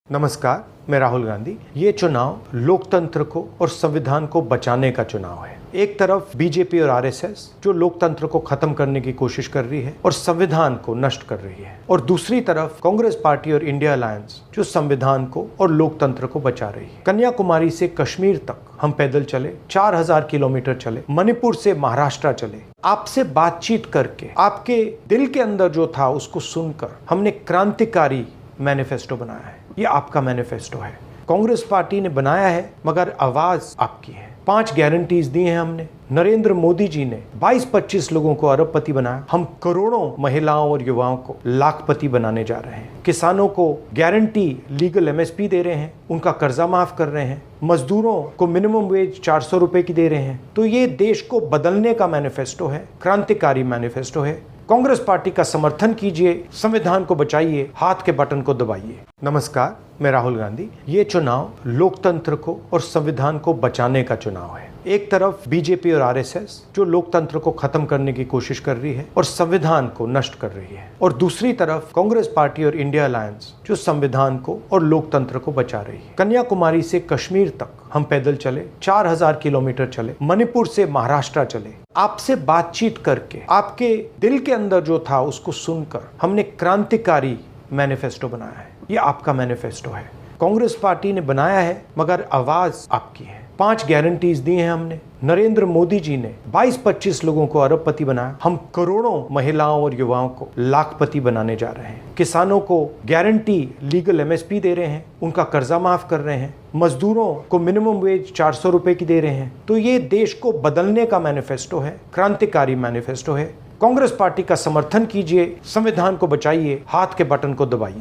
नमस्कार, मैं राहुल गांधी। ये चुनाव लोकतंत्र को और संविधान को बचाने का चुनाव है। एक तरफ बीजेपी और आरएसएस जो लोकतंत्र को खत्म करने की कोशिश कर रही है और संविधान को नष्ट कर रही है, और दूसरी तरफ कांग्रेस पार्टी और इंडिया अलायंस जो संविधान को और लोकतंत्र को बचा रही है। कन्याकुमारी से कश्मीर तक हम पैदल चले, 4000 किलोमीटर चले, मणिपुर से महाराष्ट्र चले, आपसे बातचीत करके आपके दिल के अंदर जो था उसको सुनकर हमने क्रांतिकारी मैनिफेस्टो बनाया है। ये आपका मैनिफेस्टो है। कांग्रेस पार्टी ने बनाया है मगर आवाज आपकी है। 5 गारंटीज दी हैं हमने। नरेंद्र मोदी जी ने 22-25 लोगों को अरबपति बनाया। हम करोड़ों महिलाओं और युवाओं को लाखपति बनाने जा रहे हैं। किसानों को गारंटी लीगल एमएसपी दे रहे हैं, उनका कर्जा माफ कर रहे हैं, मजदूरों को मिनिमम वेज 400 रुपए की दे रहे हैं। तो ये देश को बदलने का मैनिफेस्टो है, क्रांतिकारी मैनिफेस्टो है। कांग्रेस पार्टी का समर्थन कीजिए, संविधान को बचाइए, हाथ के बटन को दबाइए। नमस्कार, मैं राहुल गांधी। ये चुनाव लोकतंत्र को और संविधान को बचाने का चुनाव है। एक तरफ बीजेपी और आरएसएस जो लोकतंत्र को खत्म करने की कोशिश कर रही है और संविधान को नष्ट कर रही है, और दूसरी तरफ कांग्रेस पार्टी और इंडिया अलायंस जो संविधान को और लोकतंत्र को बचा रही है। कन्याकुमारी से कश्मीर तक हम पैदल चले, 4000 किलोमीटर चले, मणिपुर से महाराष्ट्र चले, आपसे बातचीत करके आपके दिल के अंदर जो था उसको सुनकर हमने क्रांतिकारी मैनिफेस्टो बनाया है। ये आपका मैनिफेस्टो है। कांग्रेस पार्टी ने बनाया है मगर आवाज आपकी है। 5 गारंटीज दी हैं हमने। नरेंद्र मोदी जी ने 22-25 लोगों को अरबपति बनाया। हम करोड़ों महिलाओं और युवाओं को लाखपति बनाने जा रहे हैं। किसानों को गारंटी लीगल एमएसपी दे रहे हैं, उनका कर्जा माफ कर रहे हैं, मजदूरों को मिनिमम वेज 400 रुपए की दे रहे हैं। तो ये देश को बदलने का मैनिफेस्टो है, क्रांतिकारी मैनिफेस्टो है। कांग्रेस पार्टी का समर्थन कीजिए, संविधान को बचाइए, हाथ के बटन को दबाइए।